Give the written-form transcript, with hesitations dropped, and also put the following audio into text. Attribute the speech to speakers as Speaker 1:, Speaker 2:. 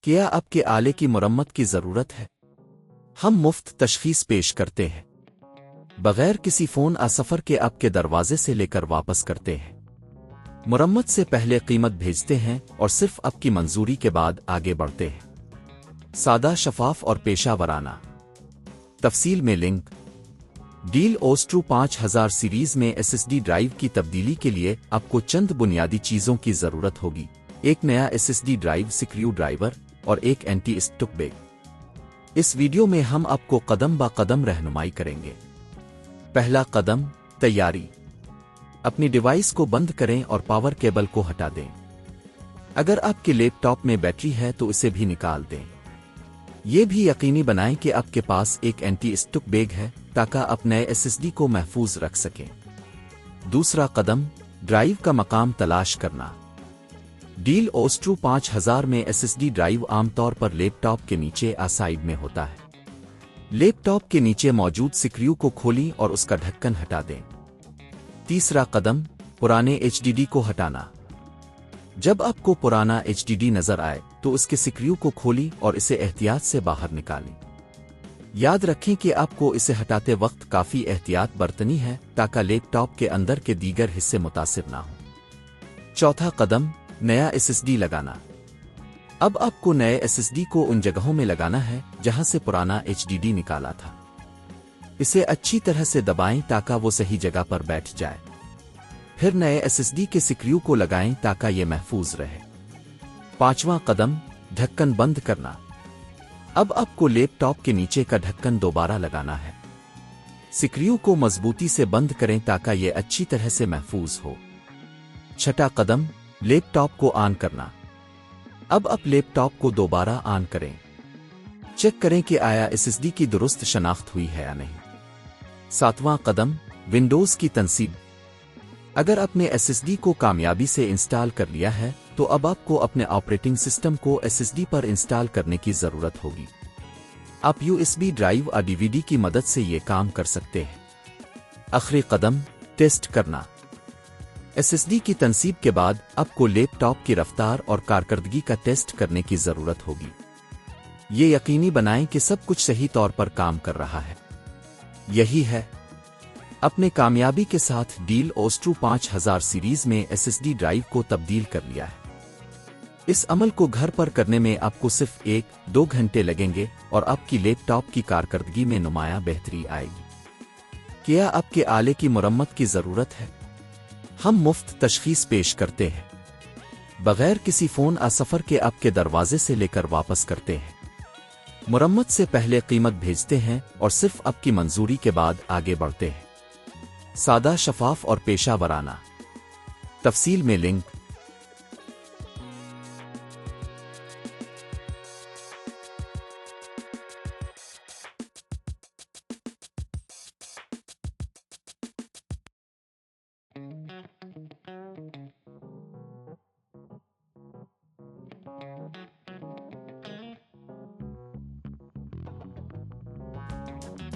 Speaker 1: کیا آپ کے آلے کی مرمت کی ضرورت ہے؟ ہم مفت تشخیص پیش کرتے ہیں، بغیر کسی فون سفر کے آپ کے دروازے سے لے کر واپس کرتے ہیں۔ مرمت سے پہلے قیمت بھیجتے ہیں اور صرف آپ کی منظوری کے بعد آگے بڑھتے ہیں۔ سادہ، شفاف اور پیشہ ورانہ۔ تفصیل میں لنک۔ ڈیل اوسٹرو 5000 سیریز میں ایس ایس ڈی ڈرائیو کی تبدیلی کے لیے آپ کو چند بنیادی چیزوں کی ضرورت ہوگی: ایک نیا S S D drive, screw driver اور ایک اینٹی اسٹک بیگ۔ اس ویڈیو میں ہم آپ کو قدم با قدم رہنمائی کریں گے۔ پہلا قدم، تیاری۔ اپنی ڈیوائس کو بند کریں اور پاور کیبل کو ہٹا دیں۔ اگر آپ کے لیپ ٹاپ میں بیٹری ہے تو اسے بھی نکال دیں۔ یہ بھی یقینی بنائیں کہ آپ کے پاس ایک اینٹی اسٹک بیگ ہے تاکہ آپ نئے ایس ایس ڈی کو محفوظ رکھ سکیں۔ دوسرا قدم، ڈرائیو کا مقام تلاش کرنا۔ ڈیل اوسٹرو 5000 میں ایس ایس ڈی ڈرائیو عام طور پر لیپ ٹاپ کے نیچے سائیڈ میں ہوتا ہے۔ لیپ ٹاپ کے نیچے موجود سکریو کو کھولیں اور اس کا ڈھکن ہٹا دیں۔ تیسرا قدم، پرانے ایچ ڈی ڈی کو ہٹانا۔ جب آپ کو پرانا ایچ ڈی ڈی نظر آئے تو اس کے سکریو کو کھولیں اور اسے احتیاط سے باہر نکالیں۔ یاد رکھیں کہ آپ کو اسے ہٹاتے وقت کافی احتیاط برتنی ہے تاکہ لیپ ٹاپ کے اندر کے دیگر حصے متاثر نہ ہوں۔ چوتھا قدم، نیا ایس ایس ڈی لگانا۔ اب آپ کو نئے ایس ایس ڈی کو ان جگہوں میں لگانا ہے جہاں سے پرانا ایچ ڈی ڈی نکالا تھا۔ اسے اچھی طرح سے دبائیں تاکہ وہ صحیح جگہ پر بیٹھ جائے۔ پھر نئے ایس ایس ڈی کے سکریو کو لگائیں تاکہ یہ محفوظ رہے۔ پانچواں قدم، ڈھکن بند کرنا۔ اب آپ کو لیپ ٹاپ کے نیچے کا ڈھکن دوبارہ لگانا ہے۔ سکریو کو مضبوطی سے بند کریں تاکہ یہ اچھی طرح سے محفوظ ہو۔ چھٹا قدم، لیپ ٹاپ کو آن کرنا۔ اب آپ لیپ ٹاپ کو دوبارہ آن کریں۔ چیک کریں کہ آیا ایس ایس ڈی کی درست شناخت ہوئی ہے یا نہیں۔ ساتواں قدم، ونڈوز کی تنصیب۔ اگر آپ نے ایس ایس ڈی کو کامیابی سے انسٹال کر لیا ہے تو اب آپ کو اپنے آپریٹنگ سسٹم کو ایس ایس ڈی پر انسٹال کرنے کی ضرورت ہوگی۔ آپ یو ایس بی ڈرائیو اور ڈی وی ڈی کی مدد سے یہ کام کر سکتے ہیں۔ آخری قدم، ٹیسٹ کرنا۔ ایس ایس ڈی کی تنصیب کے بعد آپ کو لیپ ٹاپ کی رفتار اور کارکردگی کا ٹیسٹ کرنے کی ضرورت ہوگی۔ یہ یقینی بنائیں کہ سب کچھ صحیح طور پر کام کر رہا ہے۔ یہی ہے، اپنے کامیابی کے ساتھ ڈیل اوسٹرو 5000 سیریز میں ایس ایس ڈی ڈرائیو کو تبدیل کر لیا ہے۔ اس عمل کو گھر پر کرنے میں آپ کو صرف 1-2 گھنٹے لگیں گے اور آپ کی لیپ ٹاپ کی کارکردگی میں نمایاں بہتری آئے گی۔ کیا آپ کے آلے کی مرمت کی ضرورت ہے؟ ہم مفت تشخیص پیش کرتے ہیں، بغیر کسی فون سفر کے آپ کے دروازے سے لے کر واپس کرتے ہیں۔ مرمت سے پہلے قیمت بھیجتے ہیں اور صرف آپ کی منظوری کے بعد آگے بڑھتے ہیں۔ سادہ، شفاف اور پیشہ ورانہ۔ تفصیل میں لنک۔
Speaker 2: Thank you.